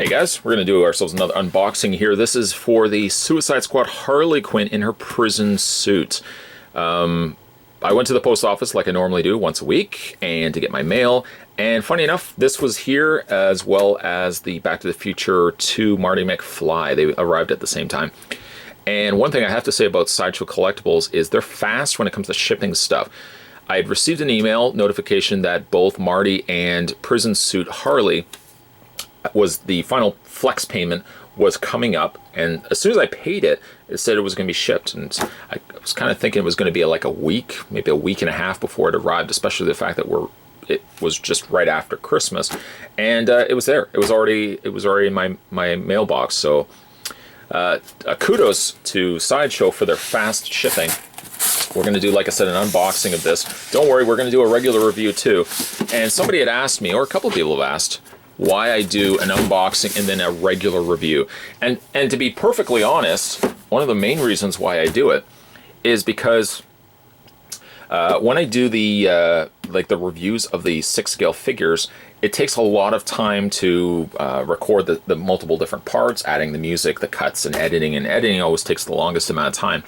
guys, we're going to do ourselves another unboxing here. This is for the Suicide Squad Harley Quinn in her prison suit. I went to the post office like I normally do once a week and to get my mail. And funny enough, this was here as well as the Back to the Future 2 Marty McFly. They arrived at the same time. And one thing I have to say about Sideshow Collectibles is they're fast when it comes to shipping stuff. I had received an email notification that both Marty and Prison Suit Harley was the final flex payment was coming up, and as soon as I paid it, it said it was going to be shipped, and I was kind of thinking it was going to be like a week, maybe a week and a half before it arrived, especially the fact that it was just right after Christmas, and it was there. It was already in my mailbox. So kudos to Sideshow for their fast shipping. We're going to do, like I said, an unboxing of this. Don't worry, we're going to do a regular review too. And somebody had asked me, or a couple of people have asked, why I do an unboxing and then a regular review. And to be perfectly honest, one of the main reasons why I do it is because when I do the like the reviews of the 6-scale figures, it takes a lot of time to record the multiple different parts, adding the music, the cuts, and editing always takes the longest amount of time.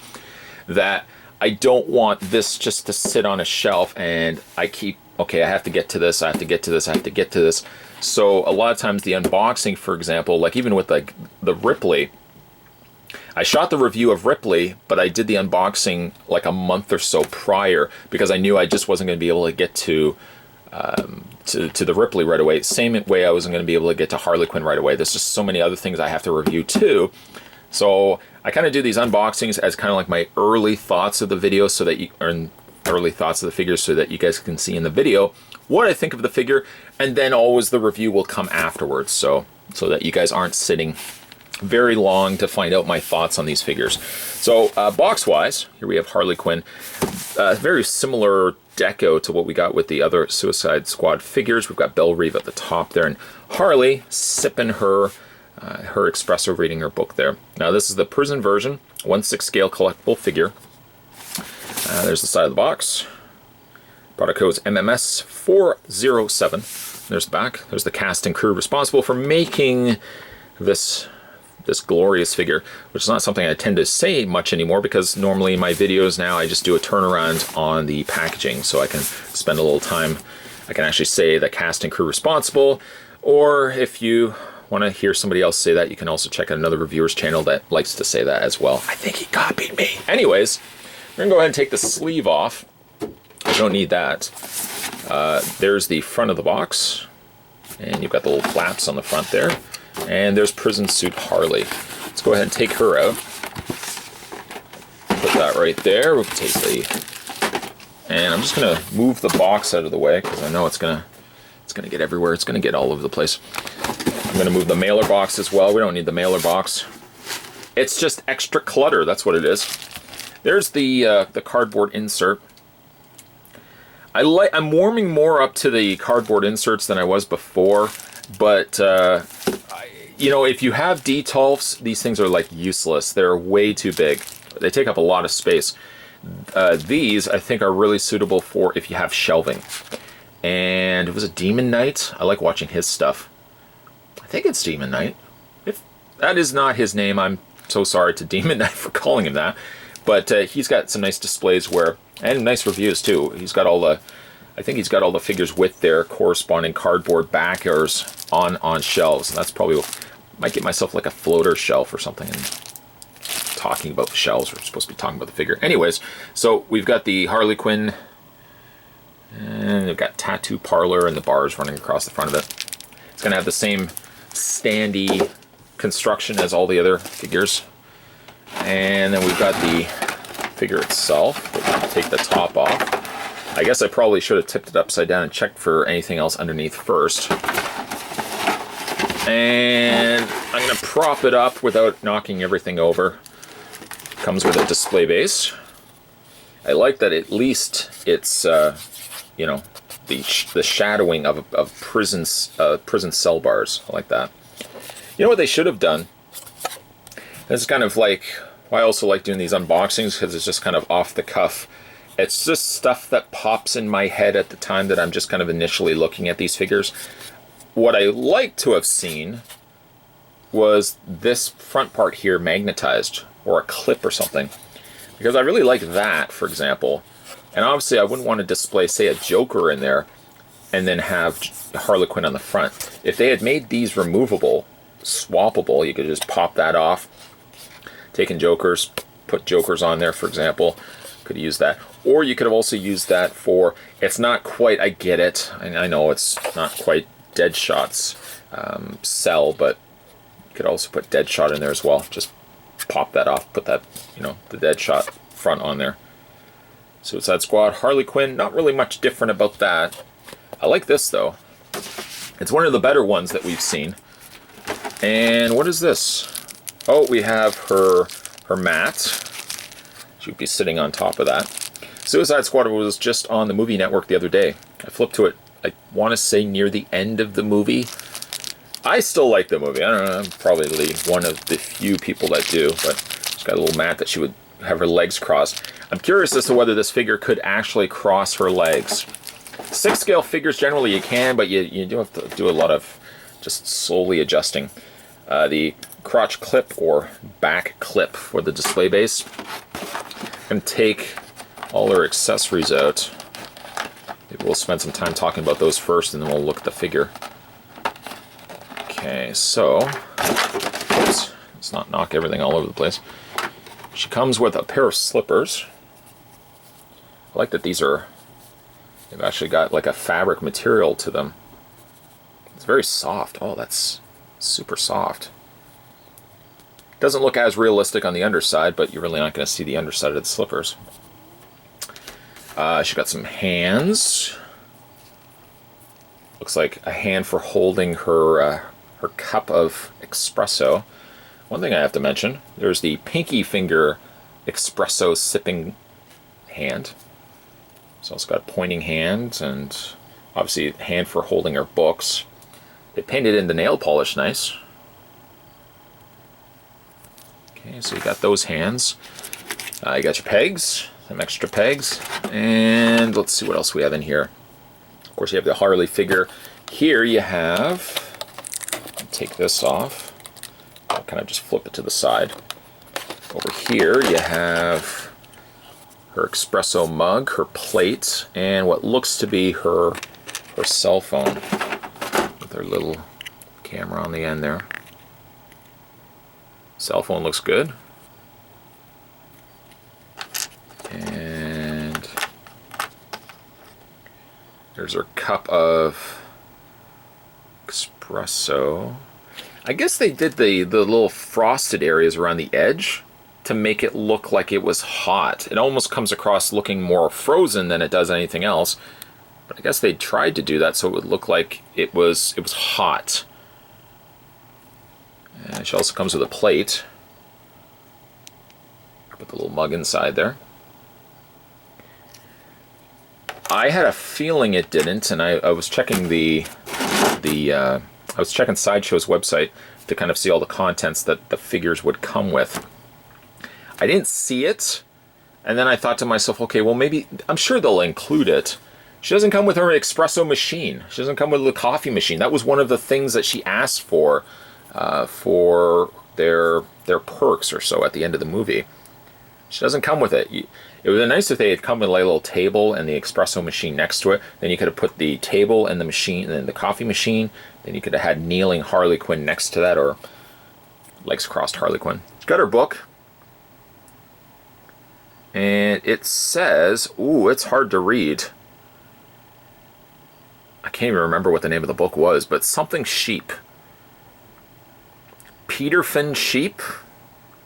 That I don't want this just to sit on a shelf and I keep, okay, I have to get to this, I have to get to this, I have to get to this. So a lot of times the unboxing, for example, like even with like the Ripley, I shot the review of Ripley, but I did the unboxing like a month or so prior because I knew I just wasn't going to be able to get to the Ripley right away. Same way I wasn't going to be able to get to Harley Quinn right away. There's just so many other things I have to review too. So I kind of do these unboxings as kind of like my early thoughts of the video, so that early thoughts of the figures, so that you guys can see in the video what I think of the figure, and then always the review will come afterwards, so that you guys aren't sitting very long to find out my thoughts on these figures. So box-wise, here we have Harley Quinn. Very similar deco to what we got with the other Suicide Squad figures. We've got Belle Reve at the top there, and Harley sipping her espresso, reading her book there. Now this is the prison version, 1/6 scale collectible figure. There's the side of the box. Product code is MMS407. There's the back. There's the cast and crew responsible for making this glorious figure, which is not something I tend to say much anymore because normally in my videos now I just do a turnaround on the packaging, so I can spend a little time. I can actually say the cast and crew responsible, or if you want to hear somebody else say that, you can also check out another reviewer's channel that likes to say that as well. I think he copied me. Anyways, we're going to go ahead and take the sleeve off. I don't need that. There's the front of the box, and you've got the little flaps on the front there. And there's Prison Suit Harley. Let's go ahead and take her out. Put that right there. We'll take and I'm just gonna move the box out of the way because I know it's gonna get everywhere. It's gonna get all over the place. I'm gonna move the mailer box as well. We don't need the mailer box. It's just extra clutter. That's what it is. There's the cardboard insert. I'm warming more up to the cardboard inserts than I was before, but you know, if you have detolfs, these things are like useless. They're way too big. They take up a lot of space. These I think are really suitable for if you have shelving. And it was a Demon Knight. I like watching his stuff. I think it's Demon Knight. If that is not his name, I'm so sorry to Demon Knight for calling him that. But he's got some nice displays and nice reviews too. He's got I think he's got all the figures with their corresponding cardboard backers on shelves. And that's probably, might get myself like a floater shelf or something. And talking about the shelves, we're supposed to be talking about the figure. Anyways, so we've got the Harley Quinn, and they've got tattoo parlor and the bars running across the front of it. It's gonna have the same standy construction as all the other figures. And then we've got the figure itself. We'll take the top off. I guess I probably should have tipped it upside down and checked for anything else underneath first. And I'm going to prop it up without knocking everything over. Comes with a display base. I like that at least it's, you know, the shadowing of prison cell bars. I like that. You know what they should have done? This is kind of like why I also like doing these unboxings, because it's just kind of off the cuff. It's just stuff that pops in my head at the time that I'm just kind of initially looking at these figures. What I like to have seen was this front part here magnetized, or a clip or something. Because I really like that, for example. And obviously I wouldn't want to display, say, a Joker in there and then have Harley Quinn on the front. If they had made these removable, swappable, you could just pop that off. Taking Jokers, put Jokers on there, for example. Could use that. Or you could have also used that for, it's not quite, I get it. I know it's not quite Deadshot's cell, but you could also put Deadshot in there as well. Just pop that off, put that, you know, the Deadshot front on there. Suicide Squad, Harley Quinn, not really much different about that. I like this though. It's one of the better ones that we've seen. And what is this? Oh, we have her mat. She would be sitting on top of that. Suicide Squad was just on the movie network the other day. I flipped to it, I want to say near the end of the movie. I still like the movie. I don't know, I'm probably one of the few people that do, but she's got a little mat that she would have her legs crossed. I'm curious as to whether this figure could actually cross her legs. 6 scale figures, generally you can, but you do have to do a lot of just slowly adjusting. The crotch clip or back clip for the display base. I'm going to take all her accessories out. Maybe we'll spend some time talking about those first, and then we'll look at the figure. Okay, so oops, let's not knock everything all over the place. She comes with a pair of slippers. I like that they've actually got like a fabric material to them. It's very soft. Oh, that's super soft. Doesn't look as realistic on the underside, but you're really not going to see the underside of the slippers. She got some hands. Looks like a hand for holding her her cup of espresso. One thing I have to mention, there's the pinky finger espresso sipping hand. It's also got a pointing hand and obviously a hand for holding her books. They painted in the nail polish nice. Okay, so you got those hands. You got your pegs, some extra pegs, and let's see what else we have in here. Of course, you have the Harley figure. Here you have, take this off, I'll kind of just flip it to the side. Over here you have her espresso mug, her plate, and what looks to be her cell phone with her little camera on the end there. Cell phone looks good. And there's her cup of espresso. I guess they did the little frosted areas around the edge to make it look like it was hot. It almost comes across looking more frozen than it does anything else. But I guess they tried to do that so it would look like it was hot. And she also comes with a plate. Put the little mug inside there. I had a feeling it didn't, and I was checking I was checking Sideshow's website to kind of see all the contents that the figures would come with. I didn't see it, and then I thought to myself, okay, well maybe, I'm sure they'll include it. She doesn't come with her espresso machine. She doesn't come with the coffee machine. That was one of the things that she asked for their perks or so at the end of the movie. She doesn't come with it. It would have been nice if they had come with like a little table and the espresso machine next to it. Then you could have put the table and the machine and then the coffee machine. Then you could have had kneeling Harley Quinn next to that, or legs crossed Harley Quinn. She's got her book. And it says, ooh, it's hard to read. I can't even remember what the name of the book was, but something sheep. Peterfin sheep,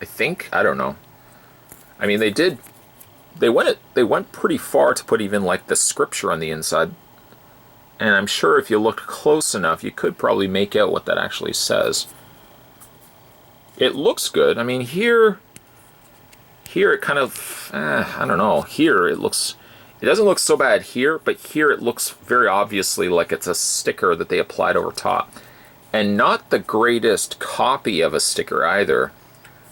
I think. I don't know. I mean, they went pretty far to put even like the scripture on the inside. And I'm sure if you looked close enough, you could probably make out what that actually says. It looks good. I mean, here it kind of, I don't know. Here it doesn't look so bad here, but here it looks very obviously like it's a sticker that they applied over top. And not the greatest copy of a sticker either.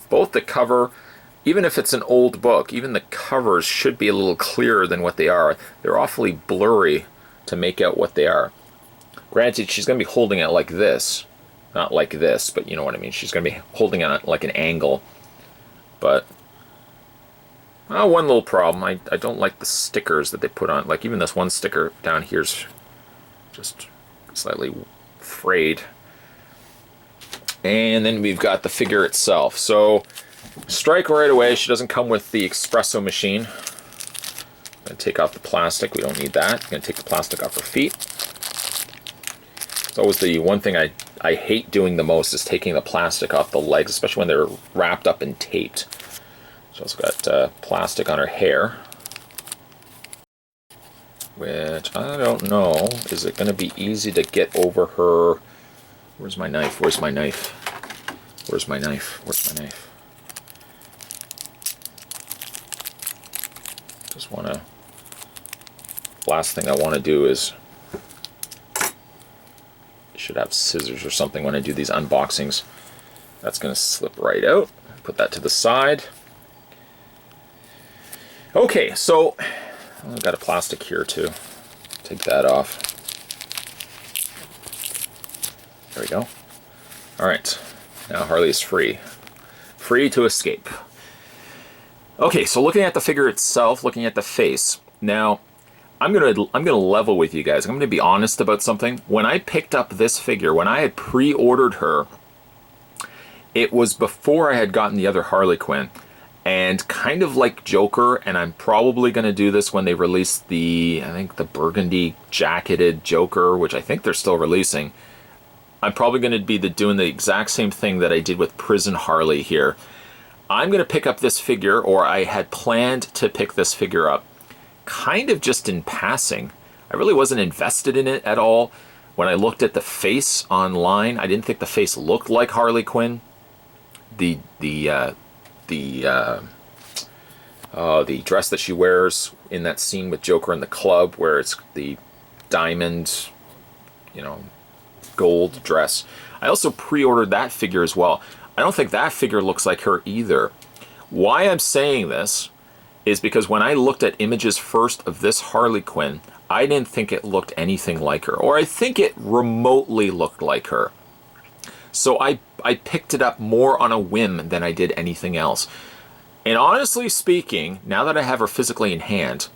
Both the cover, even if it's an old book, even the covers should be a little clearer than what they are. They're awfully blurry to make out what they are. Granted, she's going to be holding it like this. Not like this, but you know what I mean. She's going to be holding it at like an angle. But one little problem, I don't like the stickers that they put on. Like even this one sticker down here's just slightly frayed. And then we've got the figure itself. So strike right away, she doesn't come with the espresso machine. I'm going to take off the plastic, we don't need that. I'm going to take the plastic off her feet. It's always the one thing I hate doing the most is taking the plastic off the legs, especially when they're wrapped up and taped. She's also got plastic on her hair, which I don't know. Is it going to be easy to get over her? Where's my knife? Where's my knife? Where's my knife? Where's my knife? Just want to... Last thing I want to do is... should have scissors or something when I do these unboxings. That's going to slip right out. Put that to the side. Okay, so I've got a plastic here too. Take that off. There we go. All right, now Harley is free. Free to escape. Okay, so looking at the figure itself, looking at the face. Now, I'm gonna level with you guys. I'm gonna be honest about something. When I picked up this figure, when I had pre-ordered her, it was before I had gotten the other Harley Quinn. And kind of like Joker, and I'm probably gonna do this when they release the, I think the burgundy jacketed Joker, which I think they're still releasing. I'm probably gonna be doing the exact same thing that I did with Prison Harley here. I'm gonna pick up this figure, or I had planned to pick this figure up, kind of just in passing. I really wasn't invested in it at all. When I looked at the face online, I didn't think the face looked like Harley Quinn. The dress that she wears in that scene with Joker in the club, where it's the diamond, you know, gold dress. I also pre-ordered that figure as well. I don't think that figure looks like her either. Why I'm saying this is because when I looked at images first of this Harley Quinn, I didn't think it looked anything like her, or I think it remotely looked like her. So I picked it up more on a whim than I did anything else. And honestly speaking, now that I have her physically in hand,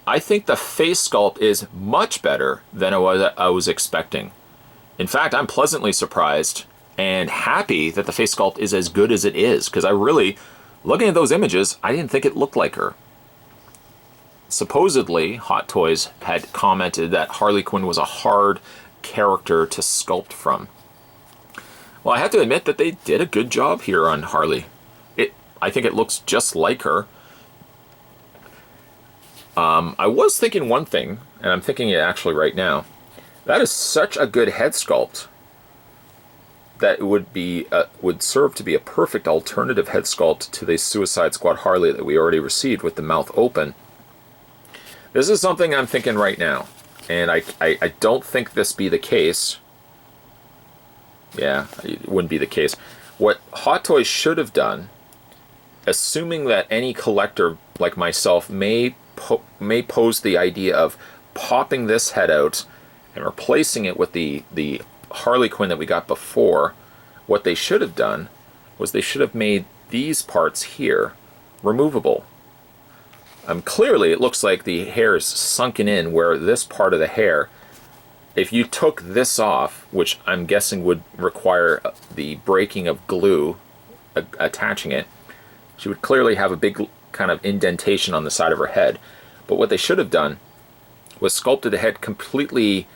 I think the face sculpt is much better than I was expecting. In fact, I'm pleasantly surprised and happy that the face sculpt is as good as it is, because I really, looking at those images, I didn't think it looked like her. Supposedly, Hot Toys had commented that Harley Quinn was a hard character to sculpt from. Well, I have to admit that they did a good job here on Harley. I think it looks just like her. I was thinking one thing, and I'm thinking it actually right now. That is such a good head sculpt that it would serve to be a perfect alternative head sculpt to the Suicide Squad Harley that we already received with the mouth open. This is something I'm thinking right now, and I don't think this be the case. Yeah, it wouldn't be the case. What Hot Toys should have done, assuming that any collector like myself may pose the idea of popping this head out and replacing it with the Harley Quinn that we got before, what they should have done was they should have made these parts here removable. Clearly it looks like the hair is sunken in, where this part of the hair, if you took this off, which I'm guessing would require the breaking of glue attaching it, she would clearly have a big kind of indentation on the side of her head. But what they should have done was sculpted the head completely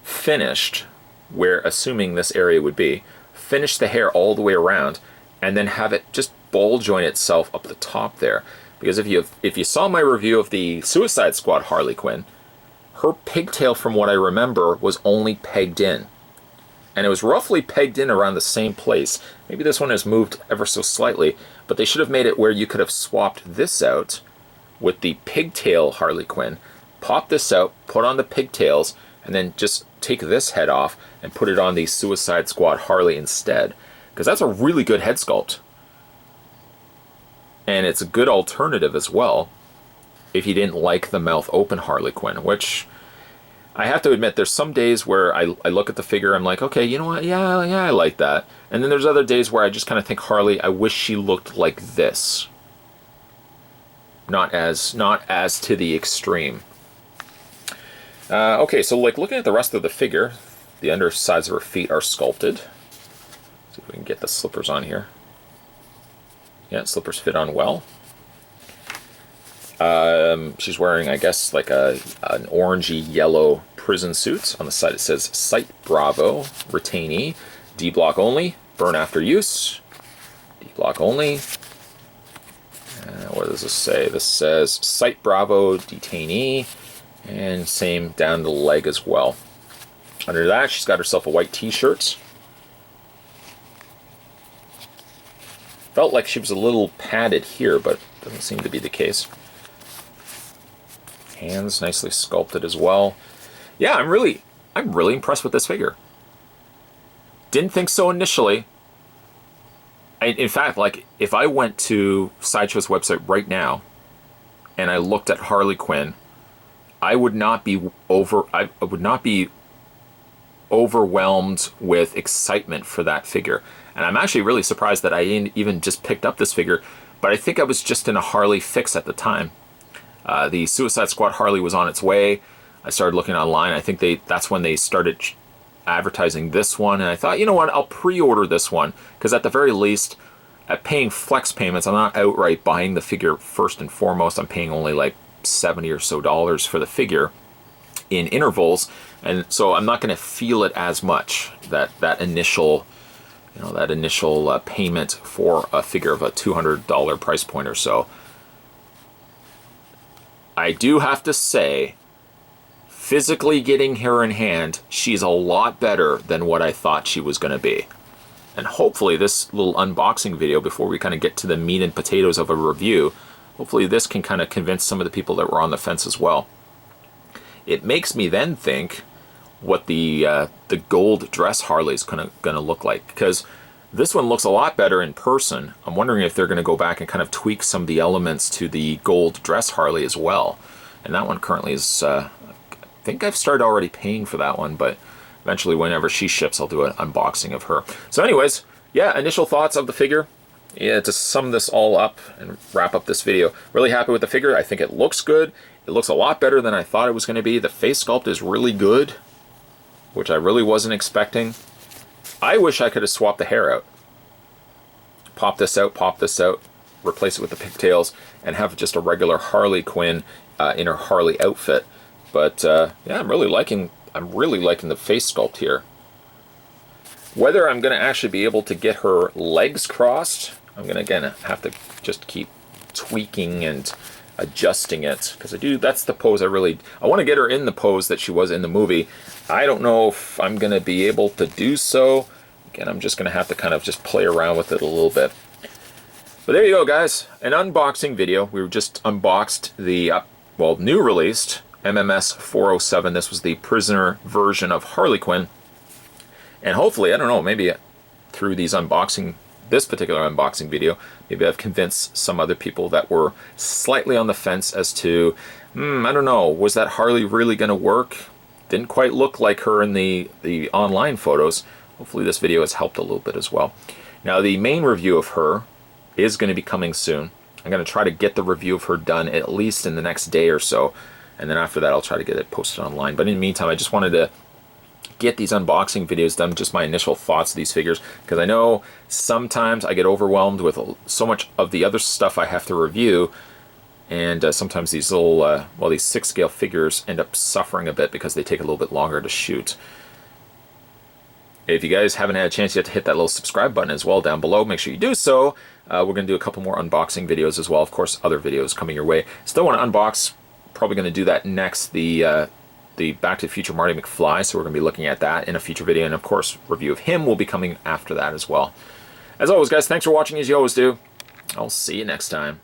finished, where assuming this area would be, finish the hair all the way around, and then have it just ball joint itself up the top there. Because if you saw my review of the Suicide Squad Harley Quinn, her pigtail, from what I remember, was only pegged in. And it was roughly pegged in around the same place. Maybe this one has moved ever so slightly, but they should have made it where you could have swapped this out with the pigtail Harley Quinn, pop this out, put on the pigtails, and then just take this head off and put it on the Suicide Squad Harley instead. Because that's a really good head sculpt. And it's a good alternative as well if you didn't like the mouth open Harley Quinn, which I have to admit, there's some days where I look at the figure, I'm like, okay, you know what? Yeah, I like that. And then there's other days where I just kind of think, Harley, I wish she looked like this. Not as to the extreme. Okay, so like looking at the rest of the figure, the undersides of her feet are sculpted. See if we can get the slippers on here. Yeah, slippers fit on well. She's wearing, I guess, like an orangey yellow prison suit. On the side it says Site Bravo, retainee, D block only, burn after use, D block only. What does this say? This says Site Bravo, detainee, and same down the leg as well. Under that, she's got herself a white t-shirt. Felt like she was a little padded here, but doesn't seem to be the case. Hands nicely sculpted as well. Yeah, I'm really impressed with this figure. Didn't think so initially. In fact, like if I went to Sideshow's website right now and I looked at Harley Quinn, I would not be overwhelmed with excitement for that figure. And I'm actually really surprised that I even just picked up this figure, but I think I was just in a Harley fix at the time. The Suicide Squad Harley was on its way. I started looking online. I think that's when they started advertising this one, and I thought, you know what, I'll pre-order this one, because at the very least, at paying flex payments, I'm not outright buying the figure first and foremost. I'm paying only like $70 or so for the figure in intervals, and so I'm not going to feel it as much, that initial payment for a figure of a $200 price point or so. I do have to say, physically getting her in hand, she's a lot better than what I thought she was going to be. And hopefully this little unboxing video, before we kind of get to the meat and potatoes of a review, hopefully this can kind of convince some of the people that were on the fence as well. It makes me then think what the gold dress Harley is going to look like, because this one looks a lot better in person. I'm wondering if they're going to go back and kind of tweak some of the elements to the gold dress Harley as well. And that one currently is, I think I've started already paying for that one, but eventually whenever she ships, I'll do an unboxing of her. So anyways, yeah, initial thoughts of the figure. Yeah, to sum this all up and wrap up this video, really happy with the figure. I think it looks good. It looks a lot better than I thought it was going to be. The face sculpt is really good, which I really wasn't expecting. I wish I could have swapped the hair out. Pop this out, replace it with the pigtails, and have just a regular Harley Quinn in her Harley outfit. But yeah, I'm really liking the face sculpt here. Whether I'm going to actually be able to get her legs crossed, I'm going to again have to just keep tweaking and adjusting it, because that's the pose I want to get her in the pose that she was in the movie. I don't know if I'm going to be able to do so. Again, I'm just going to have to kind of just play around with it a little bit. But there you go, guys. An unboxing video. We just unboxed the, new released MMS 407. This was the prisoner version of Harley Quinn. And hopefully, I don't know, maybe through this particular unboxing video, maybe I've convinced some other people that were slightly on the fence as to, I don't know, was that Harley really going to work? Didn't quite look like her in the online photos. Hopefully this video has helped a little bit as well. Now the main review of her is going to be coming soon. I'm going to try to get the review of her done at least in the next day or so, and then after that I'll try to get it posted online. But in the meantime, I just wanted to get these unboxing videos done, just my initial thoughts of these figures, because I know sometimes I get overwhelmed with so much of the other stuff I have to review, and sometimes these little, these 6-scale figures end up suffering a bit because they take a little bit longer to shoot. If you guys haven't had a chance yet to hit that little subscribe button as well down below, make sure you do so. We're going to do a couple more unboxing videos as well. Of course, other videos coming your way. Still want to unbox, probably going to do that next, the Back to the Future Marty McFly, so we're going to be looking at that in a future video, and of course, review of him will be coming after that as well. As always, guys, thanks for watching as you always do. I'll see you next time.